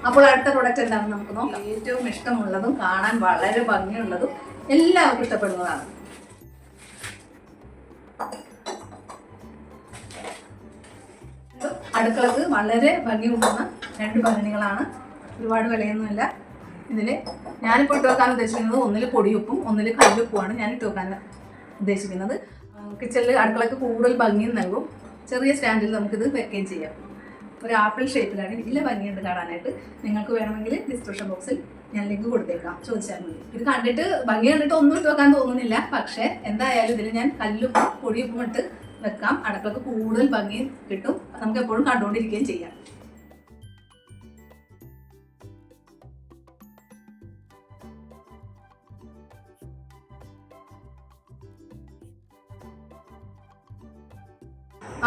അപ്പോൾ അടുത്ത പ്രൊഡക്റ്റ് എന്താണെന്ന് നമുക്ക് നോക്കാം. ഏറ്റവും ഇഷ്ടമുള്ളതും കാണാൻ വളരെ ഭംഗിയുള്ളതും എല്ലാവർക്കും ഇഷ്ടപ്പെടുന്നതാണ്. അടുക്കളക്ക് വളരെ ഭംഗി കൂടുന്ന 2 ഭരണികളാണ്. ഒരുപാട് വിലയൊന്നുമില്ല. ഇതിൽ ഞാനിപ്പോൾ ഇട്ട് വെക്കാൻ ഉദ്ദേശിക്കുന്നത് ഒന്നിൽ പൊടിയുപ്പും ഒന്നിൽ കല്ലുപ്പുമാണ് ഞാൻ ഇട്ട് വെക്കാൻ ഉദ്ദേശിക്കുന്നത്. കിച്ചണിൽ അടുക്കളക്ക് കൂടുതൽ ഭംഗി നൽകും. ചെറിയ സ്റ്റാൻഡിൽ നമുക്കിത് വെക്കുകയും ചെയ്യാം. ഒരു ആപ്പിൾ ഷേപ്പിലാണ്. വലിയ ഭംഗിയുണ്ട് കാണാനായിട്ട്. നിങ്ങൾക്ക് വേണമെങ്കിൽ ഡിസ്ക്രിപ്ഷൻ ബോക്സിൽ ഞാൻ ലിങ്ക് കൊടുത്തേക്കാം, ചോദിച്ചാൽ മതി. ഇത് കണ്ടിട്ട് ഭംഗി കണ്ടിട്ട് ഒന്നും ഇട്ട് വെക്കാൻ തോന്നുന്നില്ല. പക്ഷേ എന്തായാലും ഇതിൽ ഞാൻ കല്ലുപ്പും പൊടിയുപ്പും ഇട്ട് വെക്കാം. അടുക്കളക്ക് കൂടുതൽ ഭംഗി കിട്ടും. നമുക്ക് എപ്പോഴും കണ്ടുകൊണ്ടിരിക്കുകയും ചെയ്യാം.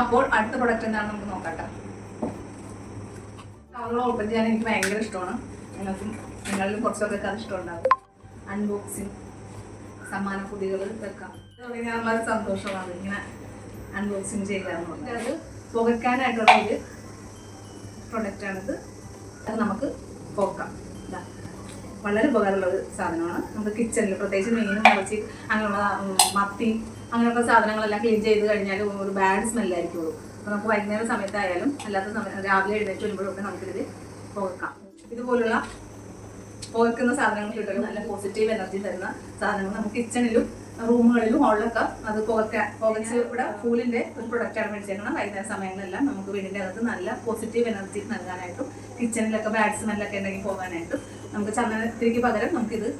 അപ്പോൾ അടുത്ത പ്രൊഡക്റ്റ് എന്താണെന്ന് നമുക്ക് നോക്കട്ടെ. കവറുകൾ ഓപ്പൺ ചെയ്യാൻ എനിക്ക് ഭയങ്കര ഇഷ്ടമാണ്. നിങ്ങളിലും കുറച്ചൊക്കെ അത് ഇഷ്ടമുണ്ടാകും. അൺബോക്സിങ്, സമ്മാന പൊതികൾ വെക്കാം. തുടങ്ങിയാലുള്ള സന്തോഷമാണ് ഇങ്ങനെ അൺബോക്സിങ് ചെയ്യാന്ന് പറഞ്ഞാൽ. അത് പുകയ്ക്കാനായിട്ടുള്ള ഒരു പ്രൊഡക്റ്റാണിത്. അത് നമുക്ക് പോക്കാം. വളരെ ഉപകാരമുള്ള ഒരു സാധനമാണ്. നമുക്ക് കിച്ചണിൽ പ്രത്യേകിച്ച് മീനും ഇറച്ചി അങ്ങനെയുള്ള മത്തി അങ്ങനെയുള്ള സാധനങ്ങളെല്ലാം ക്ലീൻ ചെയ്ത് കഴിഞ്ഞാൽ ഒരു ബാഡ് സ്മെല്ലായിരിക്കുള്ളൂ. അപ്പോൾ നമുക്ക് വൈകുന്നേരം സമയത്തായാലും അല്ലാത്ത സമയം രാവിലെ എഴുന്നേറ്റ് വരുമ്പോഴൊക്കെ നമുക്കിത് പുകക്കാം. ഇതുപോലുള്ള പുകയ്ക്കുന്ന സാധനങ്ങൾ കിട്ടും. നല്ല പോസിറ്റീവ് എനർജി തരുന്ന സാധനങ്ങൾ നമുക്ക് കിച്ചണിലും റൂമുകളിലും ഹോളിലൊക്കെ അത് പുകച്ച് ഇവിടെ ഫൂലിൻ്റെ ഒരു പ്രൊഡക്റ്റാണ് മേടിച്ചേക്കണം. വൈകുന്നേര സമയങ്ങളെല്ലാം നമുക്ക് വീടിൻ്റെ അകത്ത് നല്ല പോസിറ്റീവ് എനർജി നൽകാനായിട്ടും കിച്ചണിലൊക്കെ ബാഡ് സ്മെല്ലൊക്കെ ഉണ്ടെങ്കിൽ പോകാനായിട്ടും നമുക്ക് ചന്ദനത്തിരിക്ക് പകരം നമുക്കിത്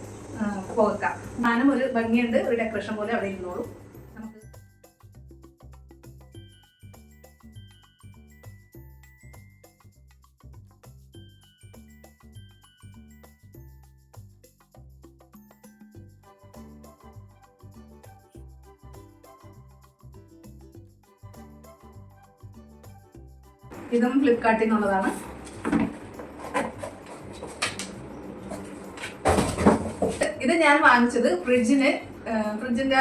പുകക്കാം. ഞാനും ഒരു ഭംഗിയുണ്ട്, ഒരു ഡെക്കറേഷൻ പോലെ അവിടെ ഇരുന്നോളൂ. നമുക്ക് ഇതും ഫ്ലിപ്കാർട്ടിൽ നിന്നുള്ളതാണ്. ഇത് ഞാൻ വാങ്ങിച്ചത് ഫ്രിഡ്ജിന്റെ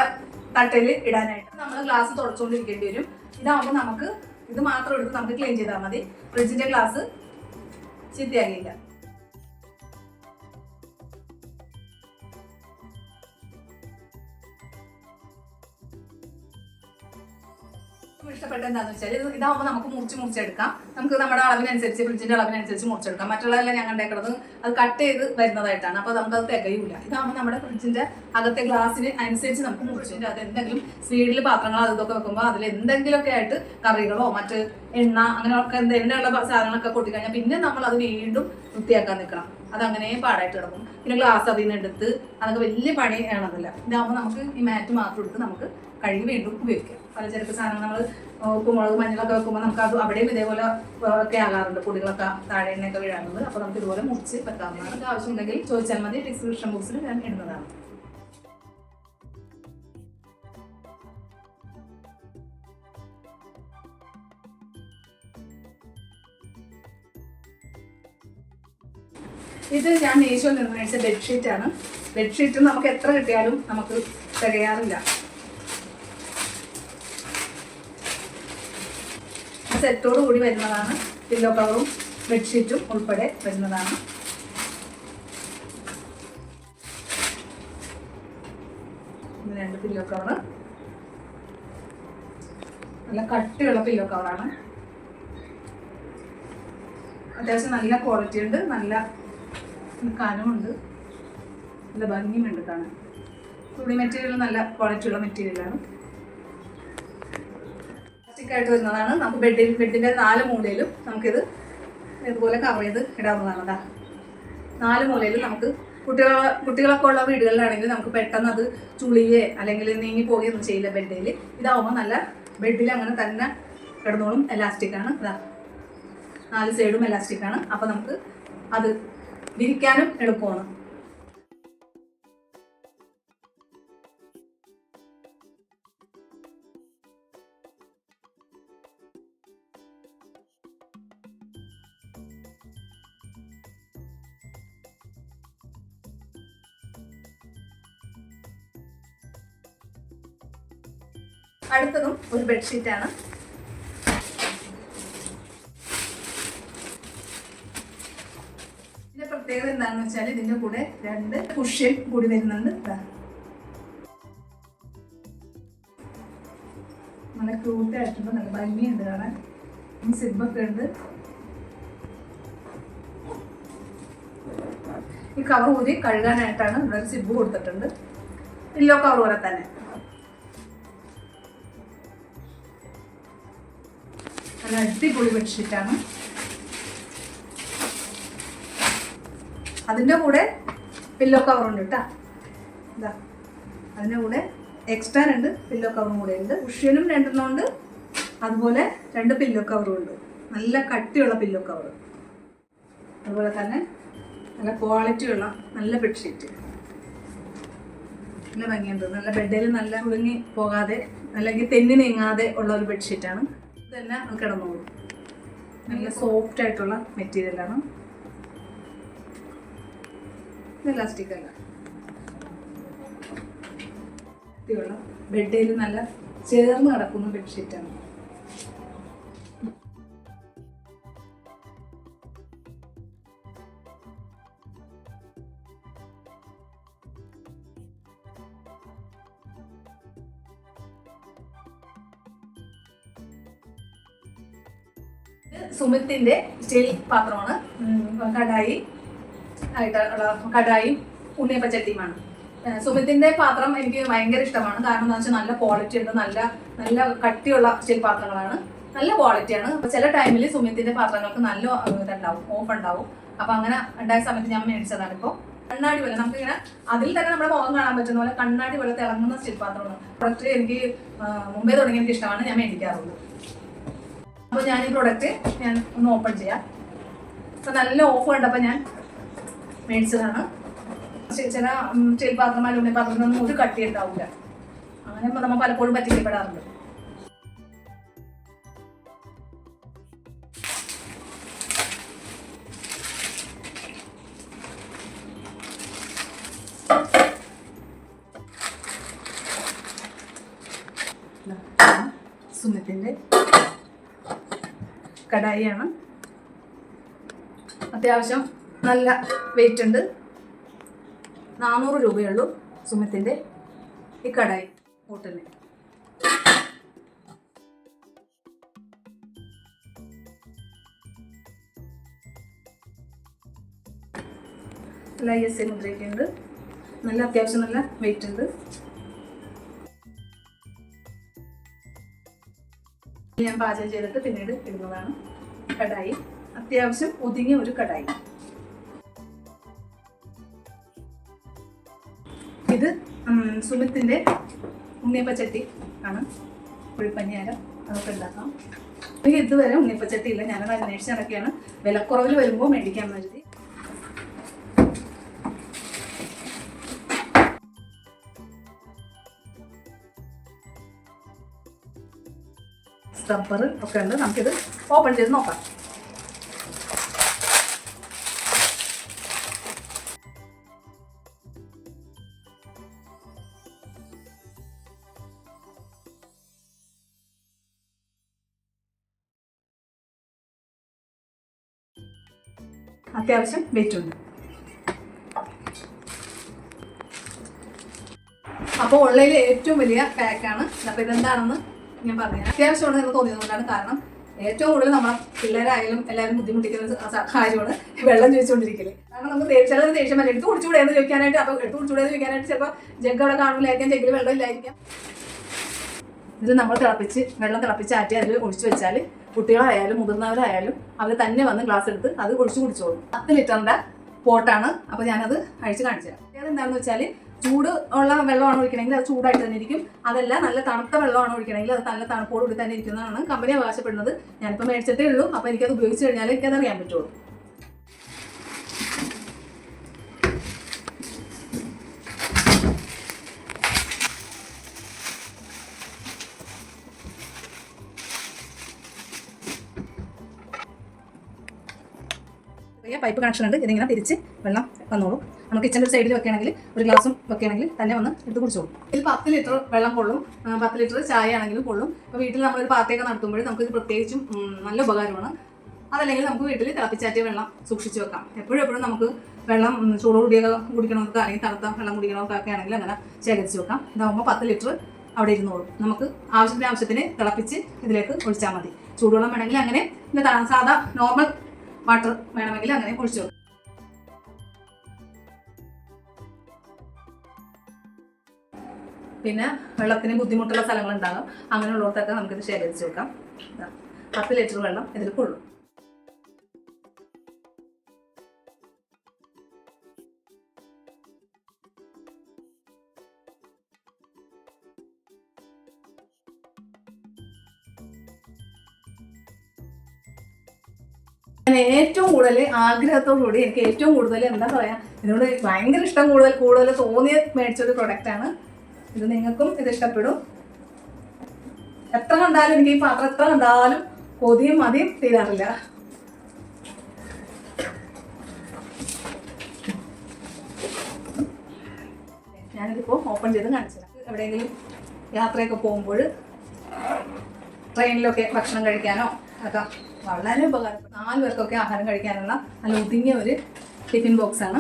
തട്ടയിൽ ഇടാനായിട്ട്. നമ്മൾ ഗ്ലാസ് തുടച്ചുകൊണ്ടിരിക്കേണ്ടി വരും. ഇതാവുമ്പോൾ നമുക്ക് ഇത് മാത്രം എടുത്ത് നമുക്ക് ക്ലീൻ ചെയ്താൽ മതി. ഫ്രിഡ്ജിന്റെ ഗ്ലാസ് ചീത്തയാകില്ല. ഇഷ്ടപ്പെട്ട എന്താണെന്ന് വെച്ചാൽ ഇതാവുമ്പോൾ നമുക്ക് മുറിച്ചെടുക്കാം. നമുക്ക് നമ്മുടെ അളവിനനുസരിച്ച് ഫ്രിഡ്ജിന്റെ അളവിനനുസരിച്ച് മുറിച്ചെടുക്കാം. മറ്റുള്ളതെല്ലാം ഞാൻ കണ്ടേക്കുന്നത് അത് കട്ട് ചെയ്ത് വരുന്നതായിട്ടാണ്. അപ്പോൾ നമുക്കത് തികയില്ല. ഇതാവുമ്പോൾ നമ്മുടെ ഫ്രിഡ്ജിന്റെ അകത്തെ ഗ്ലാസ്സിന് അനുസരിച്ച് നമുക്ക് മുറിച്ചിട്ട് അത് എന്തെങ്കിലും സ്പീഡിൽ പാത്രങ്ങൾ അതൊക്കെ വെക്കുമ്പോൾ അതിൽ എന്തെങ്കിലുമൊക്കെ ആയിട്ട് കറികളോ മറ്റ് എണ്ണ അങ്ങനെയൊക്കെ എന്തെങ്കിലുള്ള സാധനങ്ങളൊക്കെ കൊട്ടിക്കഴിഞ്ഞാൽ പിന്നെ നമ്മൾ അത് വീണ്ടും വൃത്തിയാക്കാൻ നിൽക്കണം. അതങ്ങനെ പാടായിട്ട് കിടക്കും. പിന്നെ ഗ്ലാസ് അതിൽ നിന്ന് എടുത്ത് അതൊക്കെ വലിയ പണിയാണതല്ല. ഇതാകുമ്പോൾ നമുക്ക് ഈ മാറ്റ് മാത്രം എടുത്ത് നമുക്ക് കഴുകി വീണ്ടും ഉപയോഗിക്കാം. പലചരക്ക് സാധനങ്ങൾ നമ്മൾ ഉപ്പുമുളക് മഞ്ഞളൊക്കെ വെക്കുമ്പോൾ നമുക്ക് അത് അവിടെയും ഇതേപോലെ ഒക്കെ ആകാറുണ്ട്. പൊടികളൊക്കെ താഴെ എണ്ണയൊക്കെ വീഴാറുണ്ട്. അപ്പോൾ നമുക്ക് ഇതുപോലെ മുറിച്ച് വെക്കാവുന്നതാണ്. ആവശ്യമുണ്ടെങ്കിൽ ചോദിച്ചാൽ മതി. ഡിസ്ക്രിപ്ഷൻ ബോക്സിൽ ഞാൻ ഇടുന്നതാണ്. ഇത് ഞാൻ മീഷോയിൽ നിന്ന് മേടിച്ച ബെഡ്ഷീറ്റാണ്. ബെഡ്ഷീറ്റ് നമുക്ക് എത്ര കിട്ടിയാലും നമുക്ക് തികയാറില്ല. സെറ്റോട് കൂടി വരുന്നതാണ്. പില്ലോ കവറും ബെഡ്ഷീറ്റും ഉൾപ്പെടെ വരുന്നതാണ്. ഇത് 2 പില്ലോ കവർ. നല്ല കട്ടിയുള്ള പില്ലോ കവറാണ്. അത്യാവശ്യം നല്ല ക്വാളിറ്റി ഉണ്ട്. നല്ല കനമുണ്ട്. നല്ല ഭംഗിയുണ്ട് കാണാൻ. തുണി മെറ്റീരിയൽ നല്ല ക്വാളിറ്റിയുള്ള മെറ്റീരിയലാണ്. ആയിട്ട് വരുന്നതാണ്. നമുക്ക് ബെഡിന്റെ 4 മൂലയിലും നമുക്കിത് ഇതുപോലെ കവർ ചെയ്ത് ഇടാവുന്നതാണ്. 4 മൂലയിലും നമുക്ക് കുട്ടികളൊക്കെ ഉള്ള വീടുകളിലാണെങ്കിൽ നമുക്ക് പെട്ടെന്ന് അത് ചുളിയെ അല്ലെങ്കിൽ നീങ്ങി പോവുകയൊന്നും ചെയ്യില്ല ബെഡിൽ. ഇതാവുമ്പോൾ നല്ല ബെഡിൽ അങ്ങനെ തന്നെ കിടന്നോളും. എലാസ്റ്റിക്കാണ്. ഇതാ 4 സൈഡും എലാസ്റ്റിക്കാണ്. അപ്പോൾ നമുക്ക് അത് വിരിക്കാനും എളുപ്പമാണ്. അടുത്തതും ഒരു ബെഡ്ഷീറ്റാണ്. പ്രത്യേകത എന്താണെന്ന് വെച്ചാൽ ഇതിൻ്റെ കൂടെ 2 കുഷ്യൻ കൂടി വരുന്നുണ്ട്. നല്ല ക്യൂട്ടായിട്ടുണ്ട്, നല്ല ഭംഗിയുണ്ട് കാണാൻ. സിബൊക്കെ ഉണ്ട്. ഈ കവർ ഊരി കഴുകാനായിട്ടാണ് ഇവിടെ ഒരു സിബ് കൊടുത്തിട്ടുണ്ട്. പില്ലോ കവർ പോലെ തന്നെ. നല്ല അടിപൊളി ബെഡ്ഷീറ്റാണ്. അതിൻ്റെ കൂടെ പില്ലോ കവറുണ്ട് കേട്ടോ. ഇതാ അതിൻ്റെ കൂടെ എക്സ്ട്രാ 2 പില്ലോ കവറും കൂടെ ഉണ്ട്. കുഷ്യനും 2 ഉണ്ട്, അതുപോലെ 2 പില്ലോ കവറും ഉണ്ട്. നല്ല കട്ടിയുള്ള പില്ലോ കവർ, അതുപോലെ തന്നെ നല്ല ക്വാളിറ്റിയുള്ള നല്ല ബെഡ്ഷീറ്റ്. നല്ല ഭംഗിയുണ്ട്. നല്ല ബെഡിൽ നല്ല കുടുങ്ങി പോകാതെ അല്ലെങ്കിൽ തെന്നി നീങ്ങാതെ ഉള്ള ഒരു ബെഡ്ഷീറ്റാണ്. ഇത് തന്നെ കിടന്നോളൂ. നല്ല സോഫ്റ്റ് ആയിട്ടുള്ള മെറ്റീരിയലാണ്. ഇലാസ്റ്റിക് അല്ല, ബെഡിൽ നല്ല ചേർന്ന് കിടക്കുന്ന ബെഡ്ഷീറ്റാണ്. സുമിത്തിന്റെ സ്റ്റീൽ പാത്രമാണ്. കടായി കടായും ഉണ്ണിയപ്പച്ചട്ടിയുമാണ്. സുമിത്തിന്റെ പാത്രം എനിക്ക് ഭയങ്കര ഇഷ്ടമാണ്. കാരണം എന്താ വെച്ചാൽ നല്ല ക്വാളിറ്റി ഉണ്ട്. നല്ല നല്ല കട്ടിയുള്ള സ്റ്റീൽ പാത്രങ്ങളാണ്, നല്ല ക്വാളിറ്റിയാണ്. അപ്പൊ ചില ടൈമിൽ സുമിത്തിന്റെ പാത്രങ്ങൾക്ക് നല്ല ഇതുണ്ടാവും, ഓഫ് ഉണ്ടാവും. അപ്പൊ അങ്ങനെ ഉണ്ടായ സമയത്ത് ഞാൻ മേടിച്ചതാണ്. ഇപ്പോൾ കണ്ണാടി പോലെ നമുക്കിങ്ങനെ അതിൽ തന്നെ നമ്മുടെ മുഖം കാണാൻ പറ്റുന്ന പോലെ കണ്ണാടി പോലെ തിളങ്ങുന്ന സ്റ്റീൽ പാത്രമാണ്. പ്രൊഡക്റ്റ് എനിക്ക് മുമ്പേ തുടങ്ങി എനിക്ക് ഇഷ്ടമാണ്, ഞാൻ മേടിക്കാറുള്ളൂ. അപ്പോൾ ഞാൻ ഈ പ്രൊഡക്റ്റ് ഞാൻ ഒന്ന് ഓപ്പൺ ചെയ്യാം. അപ്പോൾ നല്ല ഓഫ് കണ്ടപ്പോൾ ഞാൻ മേടിച്ചതാണ്. ചില സ്റ്റീൽ പാത്രം അലുമിനിയം പാത്രത്തിനൊന്നും ഒരു കട്ടി ഉണ്ടാവില്ല. അങ്ങനെ നമ്മൾ പലപ്പോഴും പറ്റിക്കപ്പെടാറുണ്ട്. സുമിത്തിന്റെ കടായിയാണ്. അത്യാവശ്യം നല്ല വെയിറ്റ് ഉണ്ട്. 400 രൂപയുള്ളൂ സുമിത്തിന്റെ ഈ കടായി ഹോട്ടലിൽ. നല്ല ISI മുദ്രയൊക്കെ ഉണ്ട്. നല്ല അത്യാവശ്യം നല്ല വെയിറ്റ് ഉണ്ട്. ഞാൻ പാചകം ചെയ്തിട്ട് പിന്നീട് ഇടുന്നതാണ്. കടായി അത്യാവശ്യം ഒതുങ്ങിയ ഒരു കടായി. ഇത് സുമിത്തിന്റെ ഉണ്ണിയപ്പച്ചട്ടി ആണ്. കുഴിപ്പഞ്ഞാരം അതൊക്കെ ഉണ്ടാക്കാം. എനിക്ക് ഇതുവരെ ഉണ്ണിയപ്പച്ചട്ടി ഇല്ല. ഞാനത് അന്വേഷിച്ച് നടക്കുകയാണ്. വിലക്കുറവിൽ വരുമ്പോൾ മേടിക്കാൻ വേണ്ടി. സ്ക്രബ്ബർ ഒക്കെ ഉണ്ട്. നമുക്കിത് ഓപ്പൺ ചെയ്ത് നോക്കാം. അത്യാവശ്യം വെയിറ്റ് ഉണ്ട്. അപ്പോൾ ഉള്ളതിൽ ഏറ്റവും വലിയ പാക്കാണ്. അപ്പോൾ ഇതെന്താണെന്ന് ഞാൻ പറഞ്ഞു. അത്യാവശ്യമാണ് എന്ന് തോന്നിയതുകൊണ്ടാണ്. കാരണം ഏറ്റവും കൂടുതൽ നമ്മളെ പിള്ളേരായാലും എല്ലാവരും ബുദ്ധിമുട്ടിക്കുന്ന കാര്യമാണ് വെള്ളം ചോദിച്ചുകൊണ്ടിരിക്കല്. കാരണം നമുക്ക് ചിലർ ദേഷ്യം വരെ എടുത്ത് കുടിച്ചുകൂടെ എന്ന് ചോദിക്കാനായിട്ട്. അപ്പോൾ എടുത്ത് കുടിച്ചുകൂടെ എന്ന് ചോദിക്കാനായിട്ട് ചിലപ്പോൾ ജഗ് അവിടെ കാണില്ലായിരിക്കാം, ജഗ്ഗിൽ വെള്ളം ഇല്ലായിരിക്കാം. ഇത് നമ്മൾ വെള്ളം തിളപ്പിച്ച് ആറ്റി അതിൽ ഒഴിച്ചു വെച്ചാൽ കുട്ടികളായാലും മുതിർന്നവരായാലും അവർ തന്നെ വന്ന് ഗ്ലാസ് എടുത്ത് അത് ഒഴിച്ചു കുടിച്ചോളും. 10 ലിറ്ററിൻ്റെ പോട്ടാണ്. അപ്പോൾ ഞാനത് അഴിച്ച് കാണിച്ചു തരാം. അതെന്താണെന്ന് വെച്ചാൽ ചൂട് ഉള്ള വെള്ളമാണ് ഒഴിക്കണമെങ്കിൽ അത് ചൂടായിട്ട് തന്നെ ഇരിക്കും. അതല്ല നല്ല തണുത്ത വെള്ളമാണ് ഒഴിക്കണമെങ്കിൽ അത് നല്ല തണുപ്പോടുകൂടി തന്നെ ഇരിക്കുന്നതാണ് കമ്പനി അവകാശപ്പെടുന്നത്. ഞാനിപ്പോൾ മേടിച്ചിട്ടേ ഉള്ളൂ. അപ്പോൾ എനിക്കത് ഉപയോഗിച്ച് കഴിഞ്ഞാൽ എനിക്കത് അറിയാൻ പറ്റുള്ളൂ. പൈപ്പ് കണക്ഷൻ ഉണ്ട്. ഇതിങ്ങനെ തിരിച്ച് വെള്ളം വന്നോളും. നമുക്ക് കിച്ചൻ്റെ സൈഡിൽ വെക്കുകയാണെങ്കിൽ ഒരു ഗ്ലാസും വെക്കുകയാണെങ്കിൽ തന്നെ വന്ന് എടുത്ത് കുടിച്ചോളും. ഇതിൽ 10 ലിറ്റർ വെള്ളം കൊള്ളും. 10 ലിറ്റർ ചായ ആണെങ്കിലും കൊള്ളും. അപ്പോൾ വീട്ടിൽ നമ്മളൊരു പാർട്ടിയൊക്കെ നടത്തുമ്പോൾ നമുക്ക് ഇത് പ്രത്യേകിച്ചും നല്ല ഉപകാരമാണ്. അതല്ലെങ്കിൽ നമുക്ക് വീട്ടിൽ തിളപ്പിച്ചാറ്റിയ വെള്ളം സൂക്ഷിച്ച് വെക്കാം. എപ്പോഴും നമുക്ക് വെള്ളം ചൂടോടുകൂടിയൊക്കെ കുടിക്കണമൊക്കെ അല്ലെങ്കിൽ തണുത്ത വെള്ളം കുടിക്കണമൊക്കെ ആണെങ്കിൽ അങ്ങനെ ശേഖരിച്ച് വെക്കാം. ഇതാകുമ്പോൾ 10 ലിറ്റർ അവിടെ ഇരുന്നോളും. നമുക്ക് ആവശ്യത്തിന് തിളപ്പിച്ച് ഇതിലേക്ക് ഒഴിച്ചാൽ മതി. ചൂടുവെള്ളം വേണമെങ്കിൽ അങ്ങനെ, സാധാ നോർമൽ വാട്ടർ വേണമെങ്കിൽ അങ്ങനെ ഒഴിച്ചു വെക്കാം. പിന്നെ വെള്ളത്തിന് ബുദ്ധിമുട്ടുള്ള സ്ഥലങ്ങളുണ്ടാകും. അങ്ങനെയുള്ളവർക്കൊക്കെ നമുക്കിത് ശേഖരിച്ച് വെക്കാം. 10 ലിറ്റർ വെള്ളം ഇതിൽ കൊള്ളും. ഞാൻ ഏറ്റവും കൂടുതൽ ആഗ്രഹത്തോടുകൂടി എനിക്ക് ഏറ്റവും കൂടുതൽ എന്താ പറയാ, ഇതിനോട് ഭയങ്കര ഇഷ്ടം കൂടുതൽ തോന്നിയ മേടിച്ചൊരു പ്രൊഡക്റ്റാണ് ഇത്. നിങ്ങൾക്കും ഇത് ഇഷ്ടപ്പെടും. എത്ര കണ്ടാലും എനിക്ക് ഈ പാത്രം എത്ര കണ്ടാലും കൊതിയും മതിയും തീരാറില്ല. ഞാനിതിപ്പോൾ ഓപ്പൺ ചെയ്ത് കാണിച്ചു തരാം. എവിടെയെങ്കിലും യാത്രയൊക്കെ പോകുമ്പോൾ ട്രെയിനിലൊക്കെ ഭക്ഷണം കഴിക്കാനോ ഒക്കെ വളരെ ഉപകാരപ്പെടും. 4 പേർക്കൊക്കെ ആഹാരം കഴിക്കാനുള്ള നല്ല ഒതുങ്ങിയ ഒരു ടിഫിൻ ബോക്സാണ്.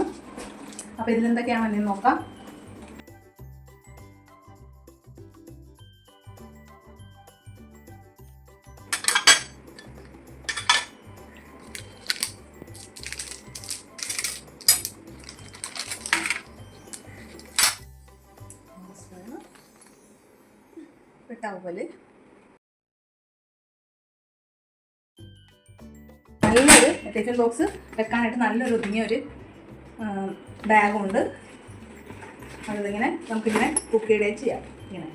അപ്പോൾ ഇതിലെന്തൊക്കെയാണെന്ന് നോക്കാം. ടവല്, നല്ലൊരു ടിഫിൻ ബോക്സ് വെക്കാനായിട്ട് നല്ലൊരു ഒതുങ്ങിയ ഒരു ബാഗുണ്ട്. അതിങ്ങനെ നമുക്കിങ്ങനെ കുക്ക് ചെയ്യുകയും ചെയ്യാം. ഇങ്ങനെ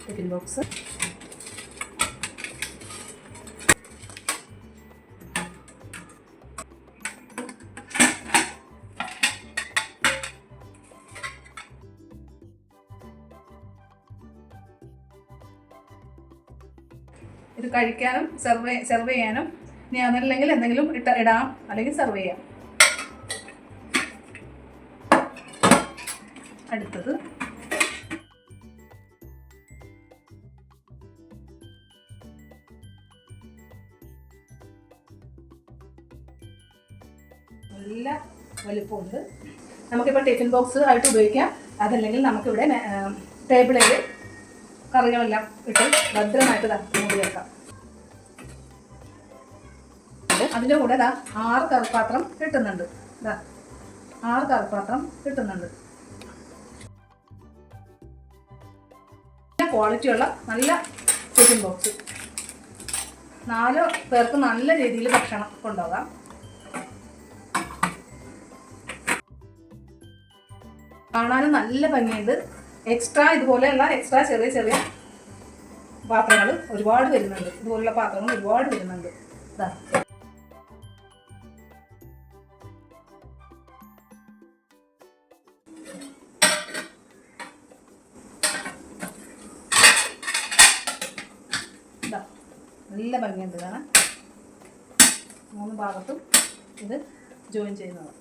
ടിഫിൻ ബോക്സ്. ഇത് കഴിക്കാനും സെർവ് ചെയ്യാനും, ഇനി അതല്ലെങ്കിൽ എന്തെങ്കിലും ഇടാം, അല്ലെങ്കിൽ സെർവ് ചെയ്യാം. അടുത്തത് നല്ല വലുപ്പമുണ്ട്. നമുക്കിപ്പോൾ ടിഫിൻ ബോക്സ് ആയിട്ട് ഉപയോഗിക്കാം. അതല്ലെങ്കിൽ നമുക്കിവിടെ ടേബിളിൽ കറികളെല്ലാം ഇട്ട് ഭദ്രമായിട്ട് മൂടി വെക്കാം. അതിൻ്റെ കൂടെ 6 കറിപ്പാത്രം കിട്ടുന്നുണ്ട്. 6 കറിപ്പാത്രം കിട്ടുന്നുണ്ട്. ക്വാളിറ്റിയുള്ള നല്ല ടിഫിൻ ബോക്സ്. 4 പേർക്ക് നല്ല രീതിയിൽ ഭക്ഷണം കൊണ്ടുപോകാം. കാണാനും നല്ല ഭംഗിയുണ്ട്. ഇതുപോലെയുള്ള എക്സ്ട്രാ ചെറിയ പാത്രങ്ങൾ ഒരുപാട് വരുന്നുണ്ട്. ഇതുപോലുള്ള പാത്രങ്ങൾ ഒരുപാട് വരുന്നുണ്ട്. നല്ല ഭംഗിയുണ്ട് കാണാൻ. 3 ഭാഗത്തും ഇത് ജോയിൻ ചെയ്യുന്നത്.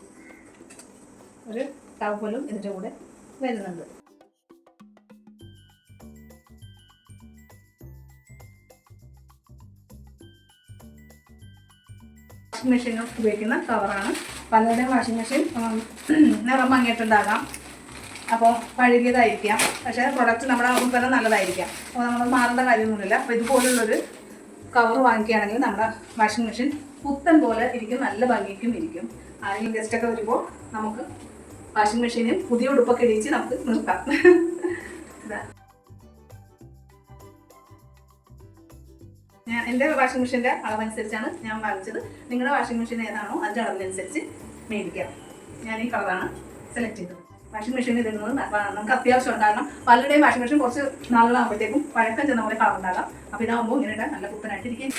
ഒരു ടവലും ഇതിൻ്റെ കൂടെ വരുന്നുണ്ട്. വാഷിംഗ് മെഷീൻ ഉപയോഗിക്കുന്ന കവറാണ്. പലരുടെയും വാഷിംഗ് മെഷീൻ നിറം മങ്ങിയിട്ടുണ്ടാകാം, അപ്പോൾ പഴകിയതായിരിക്കാം. പക്ഷേ പ്രൊഡക്റ്റ് നമ്മുടെ ഉൽപ്പന്നം നല്ലതായിരിക്കാം. അപ്പോൾ നമ്മൾ മാറേണ്ട കാര്യമൊന്നുമില്ല. അപ്പോൾ ഇതുപോലുള്ളൊരു കവർ വാങ്ങിക്കുകയാണെങ്കിൽ നമ്മുടെ വാഷിംഗ് മെഷീൻ പുത്തൻ പോലെ ഇരിക്കും, നല്ല ഭംഗിക്കും ഇരിക്കും. ആരെങ്കിലും ഗസ്റ്റൊക്കെ വരുമ്പോൾ നമുക്ക് വാഷിംഗ് മെഷീനിൽ പുതിയ ഉടുപ്പൊക്കെ ഇടിച്ച് നമുക്ക് നിർത്താം. എൻ്റെ വാഷിംഗ് മെഷീൻ്റെ അളവനുസരിച്ചാണ് ഞാൻ വാങ്ങിച്ചത്. നിങ്ങളുടെ വാഷിംഗ് മെഷീൻ ഏതാണോ അതിൻ്റെ അളവിനനുസരിച്ച് മേടിക്കാം. ഞാൻ ഈ കളറാണ് സെലക്ട് ചെയ്തത്. വാഷിംഗ് മെഷീൻ ഇടുന്നത് നമുക്ക് അത്യാവശ്യമാണ്. കാരണം പലരുടെയും വാഷിംഗ് മെഷീൻ കുറച്ച് നാളുകളാകുമ്പോഴത്തേക്കും പഴക്കം ചെന്ന പോലെ കളർ ഉണ്ടാകാം. അപ്പോൾ ഇതാകുമ്പോൾ ഇങ്ങനെ ഇടാൻ നല്ല പുത്തനായിട്ടിരിക്കും.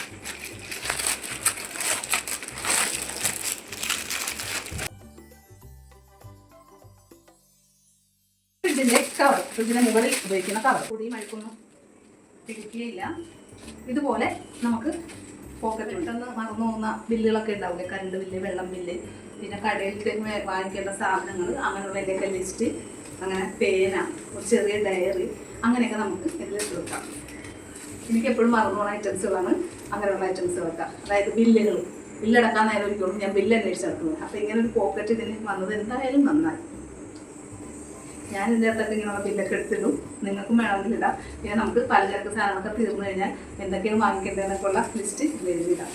ഫ്രിഡ്ജിൻ്റെ കവർ, ഫ്രിഡ്ജിൻ്റെ മുകളിൽ ഉപയോഗിക്കുന്ന കവർ, പൊടിയും അഴുക്കൊന്നും പിടിക്കുകയില്ല. ഇതുപോലെ നമുക്ക് പോക്കറ്റിൽ പെട്ടെന്ന് മറന്നു പോകുന്ന ബില്ലുകളൊക്കെ ഉണ്ടാവില്ലേ, കറണ്ട് ബില്ല്, വെള്ളം ബില്ല്, പിന്നെ കടയിൽ വാങ്ങിക്കേണ്ട സാധനങ്ങൾ, അങ്ങനെയുള്ളതിൻ്റെയൊക്കെ ലിസ്റ്റ്, അങ്ങനെ പേന, ഒരു ചെറിയ ഡയറി, അങ്ങനെയൊക്കെ നമുക്ക് ഇതിൽ ഇട്ട് വെക്കാം. എനിക്ക് എപ്പോഴും മറന്നു പോകുന്ന ഐറ്റംസുകളാണ് അങ്ങനെയുള്ള ഐറ്റംസുകളൊക്കെ. അതായത് ബില്ലടക്കാൻ നേരം ഒരിക്കലും ഞാൻ ബില്ല് അന്വേഷിച്ചെടുക്കുന്നത്. അപ്പോൾ ഇങ്ങനെ ഒരു പോക്കറ്റ് ഇതിന് വന്നത് എന്തായാലും നന്നായി. ഞാൻ ഇതിൻ്റെ അകത്തൊക്കെ ഇങ്ങനെയുള്ള ബില്ലൊക്കെ എടുത്തിടും. നിങ്ങൾക്കും വേണമെങ്കിൽ ഇടാം. പിന്നെ നമുക്ക് പലചരക്ക് സാധനങ്ങളൊക്കെ തീർന്നു കഴിഞ്ഞാൽ എന്തൊക്കെയാണ് വാങ്ങിക്കേണ്ടതെന്നൊക്കെ ഉള്ള ലിസ്റ്റ് എഴുതിയിടാം.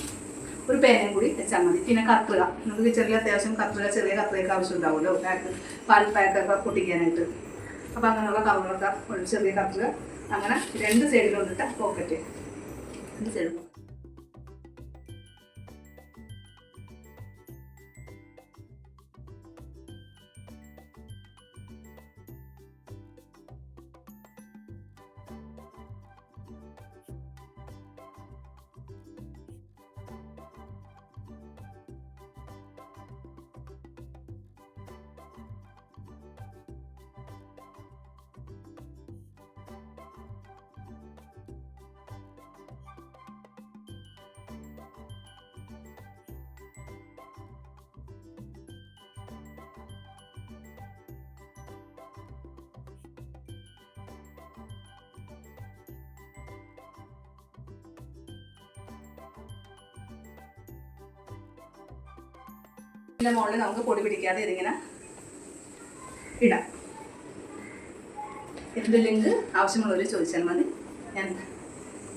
ഒരു പേനയും കൂടി വെച്ചാൽ മതി. പിന്നെ കത്രിക, നമുക്ക് കിച്ചണിൽ അത്യാവശ്യം കത്രിക, ചെറിയ കത്രികയൊക്കെ ആവശ്യം ഉണ്ടാവുമല്ലോ, പാൽ പാക്കൊക്കെ പൊട്ടിക്കാനായിട്ട്. അപ്പോൾ അങ്ങനെയുള്ള കവറുകളൊക്കെ ഒരു ചെറിയ കത്രിക, അങ്ങനെ 2 സൈഡിൽ കൊണ്ടിട്ട പോക്കറ്റ്. 2 സൈഡ് ഇതിൻ്റെ മുകളിൽ നമുക്ക് പൊടി പിടിക്കാതെ ഇതിങ്ങനെ ഇടാം. ഇതിൻ്റെ ലിങ്ക് ആവശ്യമുള്ളവർ ചോദിച്ചാൽ മതി, ഞാൻ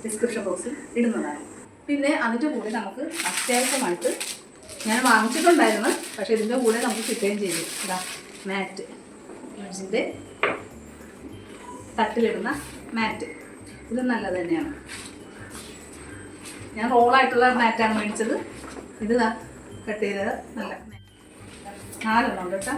ഡിസ്ക്രിപ്ഷൻ ബോക്സിൽ ഇടുന്നതാണ്. പിന്നെ അതിൻ്റെ കൂടെ നമുക്ക് അത്യാവശ്യമായിട്ട് ഞാൻ വാങ്ങിച്ചിട്ടുണ്ടായിരുന്നു, പക്ഷേ ഇതിൻ്റെ കൂടെ നമുക്ക് കിട്ടുകയും ചെയ്തു. ഇതാ മാറ്റ്, ഇതിൻ്റെ തട്ടിലിടുന്ന മാറ്റ്. ഇത് നല്ലത് തന്നെയാണ്. ഞാൻ റോളായിട്ടുള്ള മാറ്റാണ് മേടിച്ചത്. ഇത് കട്ട് ചെയ്തത് നല്ല 4 ഉണ്ട് കേട്ടോ.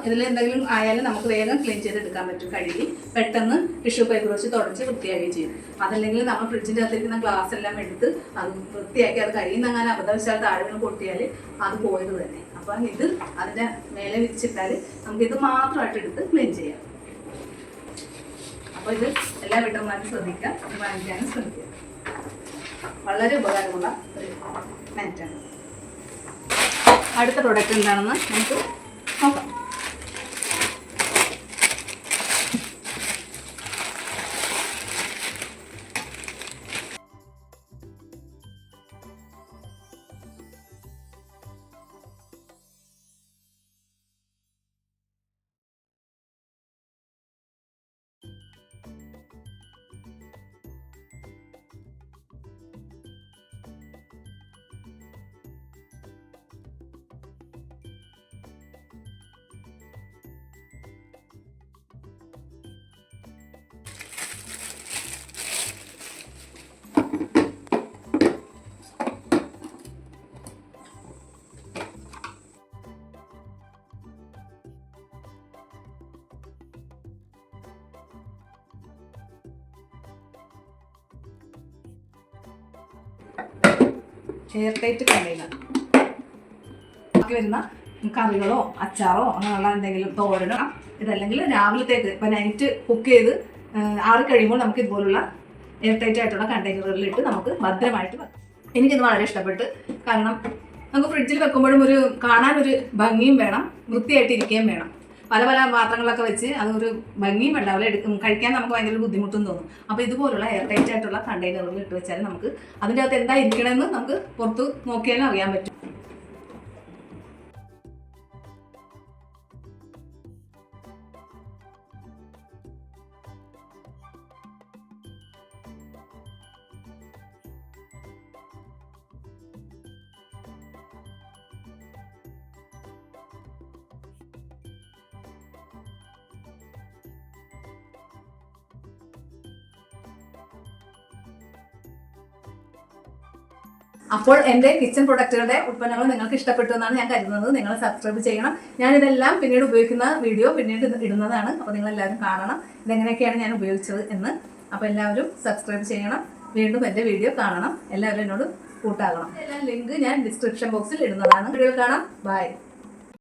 ഇതിലെന്തെങ്കിലും ആയാലും നമുക്ക് വേഗം ക്ലീൻ ചെയ്തെടുക്കാൻ പറ്റും. കഴുകി പെട്ടെന്ന് ടിഷ്യൂ പേപ്പർ വെച്ച് തുടച്ച് വൃത്തിയാക്കുകയും ചെയ്യും. അതല്ലെങ്കിൽ നമ്മൾ ഫ്രിഡ്ജിൻ്റെ അകത്തിരിക്കുന്ന ഗ്ലാസ് എല്ലാം എടുത്ത് അത് വൃത്തിയാക്കി അത് കഴിയുന്നങ്ങനെ അബദ്ധവശാൽ താഴെ പൊട്ടിയാൽ അത് പോയത് തന്നെ. അപ്പം ഇത് അതിൻ്റെ മേലെ വിരിച്ചിട്ടാൽ നമുക്കിത് മാത്രമായിട്ട് എടുത്ത് ക്ലീൻ ചെയ്യാം. അപ്പോൾ ഇത് എല്ലാ വീട്ടമ്മമാരും ശ്രദ്ധിക്കുക, വാങ്ങിക്കാനും ശ്രമിക്കുക. വളരെ ഉപകാരമുള്ള ഒരു മാറ്റാണ്. അടുത്ത പ്രൊഡക്റ്റ് എന്താണെന്ന് നമുക്ക് നോക്കാം. Air tight container. ബാക്കി വരുന്ന കറികളോ അച്ചാറോ അങ്ങനെയുള്ള എന്തെങ്കിലും തോരനോ, ഇതല്ലെങ്കിൽ രാവിലത്തേക്ക് ഇപ്പം നൈറ്റ് കുക്ക് ചെയ്ത് ആറി കഴിയുമ്പോൾ നമുക്ക് ഇതുപോലുള്ള എയർ ടൈറ്റ് ആയിട്ടുള്ള കണ്ടെയ്നറുകളിലിട്ട് നമുക്ക് ഭദ്രമായിട്ട് വെക്കാം. എനിക്കിത് വളരെ ഇഷ്ടപ്പെട്ട്. കാരണം നമുക്ക് ഫ്രിഡ്ജിൽ വെക്കുമ്പോഴും കാണാനൊരു ഭംഗിയും വേണം, വൃത്തിയായിട്ടിരിക്കുകയും വേണം. പല പാത്രങ്ങളൊക്കെ വെച്ച് അതൊരു ഭംഗിയും ഉണ്ടാവില്ല, കഴിക്കാൻ നമുക്ക് ഭയങ്കര ബുദ്ധിമുട്ടും തോന്നും. അപ്പോൾ ഇതുപോലുള്ള എയർ ടൈറ്റ് ആയിട്ടുള്ള കണ്ടെയ്നറുകളിൽ ഇട്ട് വെച്ചാൽ നമുക്ക് അതിൻ്റെ അകത്ത് എന്താ ഇരിക്കണമെന്ന് നമുക്ക് പുറത്ത് നോക്കിയാലും അറിയാൻ പറ്റും. അപ്പോൾ എൻ്റെ കിച്ചൺ പ്രൊഡക്റ്റുകളുടെ ഉൽപ്പന്നങ്ങൾ നിങ്ങൾക്ക് ഇഷ്ടപ്പെട്ടു എന്നാണ് ഞാൻ കരുതുന്നത്. നിങ്ങൾ സബ്സ്ക്രൈബ് ചെയ്യണം. ഞാനിതെല്ലാം പിന്നീട് ഉപയോഗിക്കുന്ന വീഡിയോ പിന്നീട് ഇടുന്നതാണ്. അപ്പോൾ നിങ്ങളെല്ലാവരും കാണണം ഇതെങ്ങനെയൊക്കെയാണ് ഞാൻ ഉപയോഗിച്ചത് എന്ന്. അപ്പോൾ എല്ലാവരും സബ്സ്ക്രൈബ് ചെയ്യണം, വീണ്ടും എൻ്റെ വീഡിയോ കാണണം, എല്ലാവരും എന്നോട് കൂട്ടാകണം. എല്ലാ ലിങ്ക് ഞാൻ ഡിസ്ക്രിപ്ഷൻ ബോക്സിൽ ഇടുന്നതാണ്. വീഡിയോ കാണാം. ബൈ.